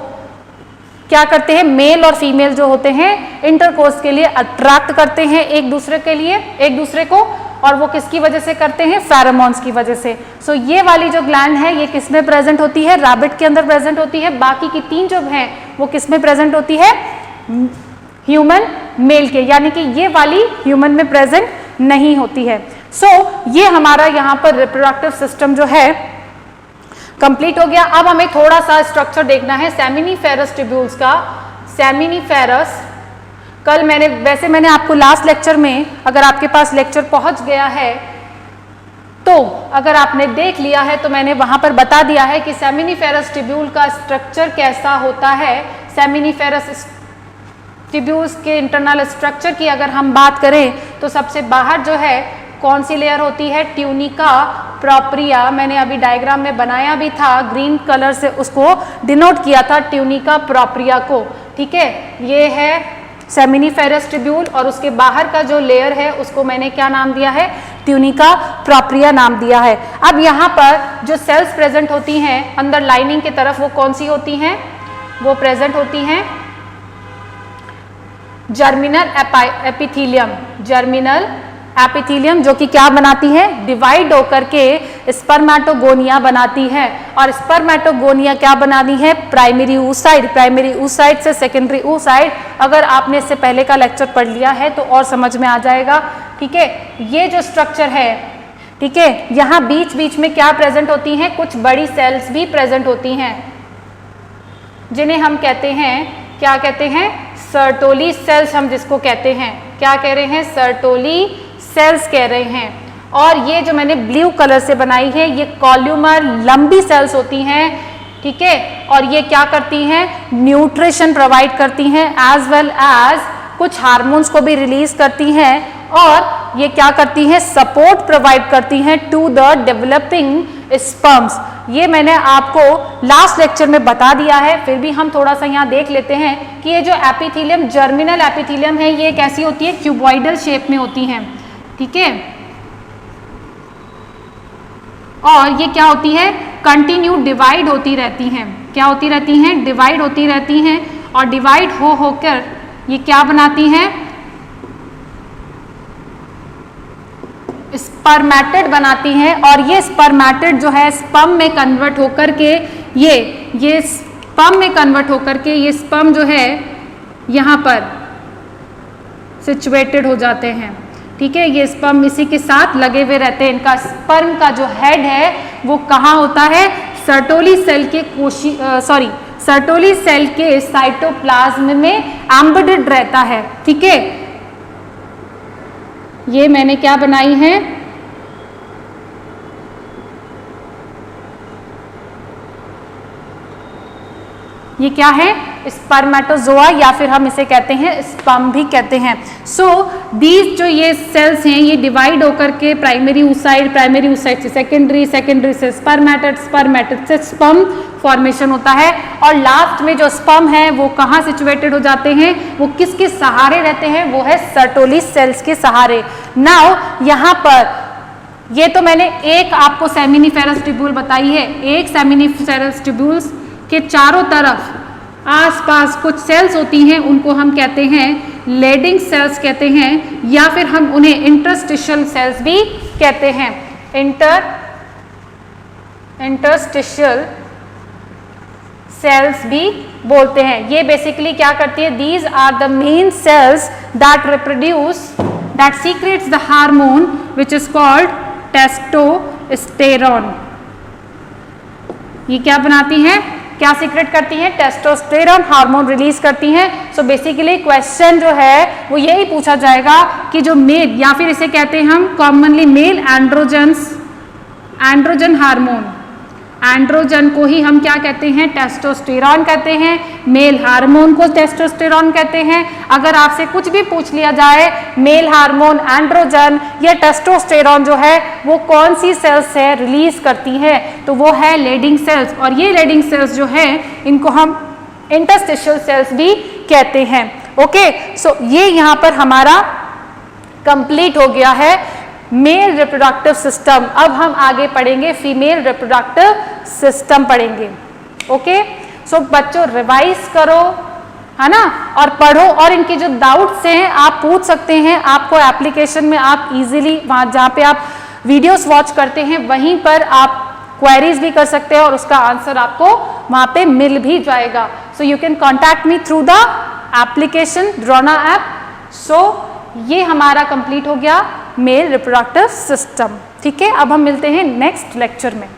क्या करते हैं, मेल और फीमेल जो होते हैं इंटरकोर्स के लिए अट्रैक्ट करते हैं एक दूसरे को, और वो किसकी वजह से करते हैं, फेरोमोन्स की वजह से। सो ये वाली जो ग्लैंड है ये किस में प्रेजेंट होती है, रैबिट के अंदर प्रेजेंट होती है। बाकी की तीन जो हैं वो किस में प्रेजेंट होती है, ह्यूमन मेल के, यानी कि ये वाली ह्यूमन में प्रेजेंट नहीं होती है। सो ये हमारा यहाँ पर रिप्रोडक्टिव सिस्टम जो है कंप्लीट हो गया। अब हमें थोड़ा सा स्ट्रक्चर देखना है सेमिनिफेरस ट्यूब्यूल्स का। सेमिनिफेरस कल मैंने आपको लास्ट लेक्चर में, अगर आपके पास लेक्चर पहुंच गया है तो अगर आपने देख लिया है तो मैंने वहां पर बता दिया है कि सेमिनिफेरस ट्यूब्यूल का स्ट्रक्चर कैसा होता है। सेमिनिफेरस ट्यूब्यूल्स के इंटरनल स्ट्रक्चर की अगर हम बात करें तो सबसे बाहर जो है कौन सी लेयर होती है, ट्यूनिका प्रोप्रिया। मैंने अभी डायग्राम में बनाया भी था, ग्रीन कलर से उसको डिनोट किया था ट्यूनिका प्रोप्रिया को, ठीक है। ये है सेमिनिफेरस ट्यूब्यूल, और उसके बाहर का जो लेयर है उसको मैंने क्या नाम दिया है, ट्यूनिका प्रोप्रिया नाम दिया है। अब यहाँ पर जो सेल्स प्रेजेंट होती हैं अंदर लाइनिंग की तरफ, वो कौन सी होती हैं, वो प्रेजेंट होती हैं जर्मिनल एपिथीलियम, जो कि क्या बनाती है, डिवाइड होकर के स्पर्मेटोगोनिया बनाती है। और स्पर्मेटोगोनिया क्या बनानी है, प्राइमरी oocyte से सेकेंडरी oocyte। अगर आपने इससे पहले का लेक्चर पढ़ लिया है तो और समझ में आ जाएगा, ठीक है। ये जो स्ट्रक्चर है, ठीक है, यहाँ बीच बीच में क्या प्रेजेंट होती हैं, कुछ बड़ी सेल्स भी प्रेजेंट होती हैं जिन्हें हम कहते हैं, क्या कहते हैं, सर्टोली सेल्स हम जिसको कहते हैं, क्या कह रहे हैं, सर्टोली सेल्स कह रहे हैं। और ये जो मैंने ब्लू कलर से बनाई है ये कॉल्यूमर लंबी सेल्स होती हैं, ठीक है, और ये क्या करती हैं, न्यूट्रिशन प्रोवाइड करती हैं एज वेल एज कुछ हार्मोन्स को भी रिलीज करती हैं, और ये क्या करती हैं, सपोर्ट प्रोवाइड करती हैं टू द डेवलपिंग स्पर्म्स। ये मैंने आपको लास्ट लेक्चर में बता दिया है, फिर भी हम थोड़ा सा यहाँ देख लेते हैं कि ये जो एपिथेलियम, जर्मिनल एपिथेलियम है, ये कैसी होती है, क्यूबॉइडल शेप में होती हैं, ठीक है, और ये क्या होती है, कंटिन्यू डिवाइड होती रहती हैं, क्या होती रहती हैं, डिवाइड होती रहती हैं, और डिवाइड हो होकर ये क्या बनाती हैं, स्पर्मेटिड बनाती हैं, और ये स्पर्मेटिड जो है स्पर्म में कन्वर्ट होकर के ये स्पर्म में कन्वर्ट होकर के ये स्पर्म जो है यहाँ पर सिचुएटेड हो जाते हैं, ठीक है, ये स्पर्म इसी के साथ लगे हुए रहते हैं। इनका स्पर्म का जो हेड है वो कहाँ होता है, सर्टोली सेल के सर्टोली सेल के साइटोप्लाज्म में एम्बेडेड रहता है, ठीक है। ये मैंने क्या बनाई है, ये क्या है, स्पर्मेटोजोआ, या फिर हम इसे कहते हैं स्पर्म भी कहते हैं। सो दीज जो ये सेल्स हैं ये डिवाइड होकर के प्राइमरी oocyte से सेकेंडरी से स्पर्मेटिड से स्पर्म फॉर्मेशन होता है, और लास्ट में जो स्पर्म है वो कहाँ सिचुएटेड हो जाते हैं, वो किसके सहारे रहते हैं, वो है सर्टोली सेल्स के सहारे। नाउ यहाँ पर ये तो मैंने एक आपको सेमिनिफेरस ट्यूब्यूल बताई है, एक सेमिनिफेरस ट्यूब्यूल्स के चारों तरफ आसपास कुछ सेल्स होती हैं, उनको हम कहते हैं लेडिंग सेल्स कहते हैं, या फिर हम उन्हें इंटरस्टिशियल सेल्स भी कहते हैं, इंटरस्टिशियल सेल्स भी बोलते हैं। ये बेसिकली क्या करती है, these are the main cells that reproduce that secretes the hormone which is called testosterone. ये क्या बनाती हैं, क्या सीक्रेट करती हैं, टेस्टोस्टेरोन हार्मोन रिलीज करती हैं। सो बेसिकली क्वेश्चन जो है वो यही पूछा जाएगा कि जो मेल, या फिर इसे कहते हैं हम commonly male androgen hormone, androgen को ही हम क्या कहते हैं, टेस्टोस्टेरोन कहते हैं, मेल हार्मोन को टेस्टोस्टेरोन कहते हैं। अगर आपसे कुछ भी पूछ लिया जाए मेल हार्मोन, एंड्रोजन या टेस्टोस्टेरोन जो है वो कौन सी सेल्स है रिलीज करती है, तो वो है लेडिंग सेल्स, और ये लेडिंग सेल्स जो है इनको हम इंटरस्टिशियल सेल्स भी कहते हैं। ओके, सो ये यहाँ पर हमारा कंप्लीट हो गया है मेल रिप्रोडक्टिव सिस्टम। अब हम आगे पढ़ेंगे फीमेल रिप्रोडक्टिव सिस्टम पढ़ेंगे। ओके, सो बच्चों रिवाइज करो, है ना, और पढ़ो, और इनके जो डाउट्स हैं आप पूछ सकते हैं। आपको एप्लीकेशन में आप इजीली वहाँ जहाँ पे आप वीडियोस वॉच करते हैं वहीं पर आप क्वेरीज भी कर सकते हैं, और उसका आंसर आपको वहाँ पे मिल भी जाएगा। So you can contact me through the application Drona app. So ये हमारा कंप्लीट हो गया मेल रिप्रोडक्टिव सिस्टम, ठीक है। अब हम मिलते हैं नेक्स्ट लेक्चर में।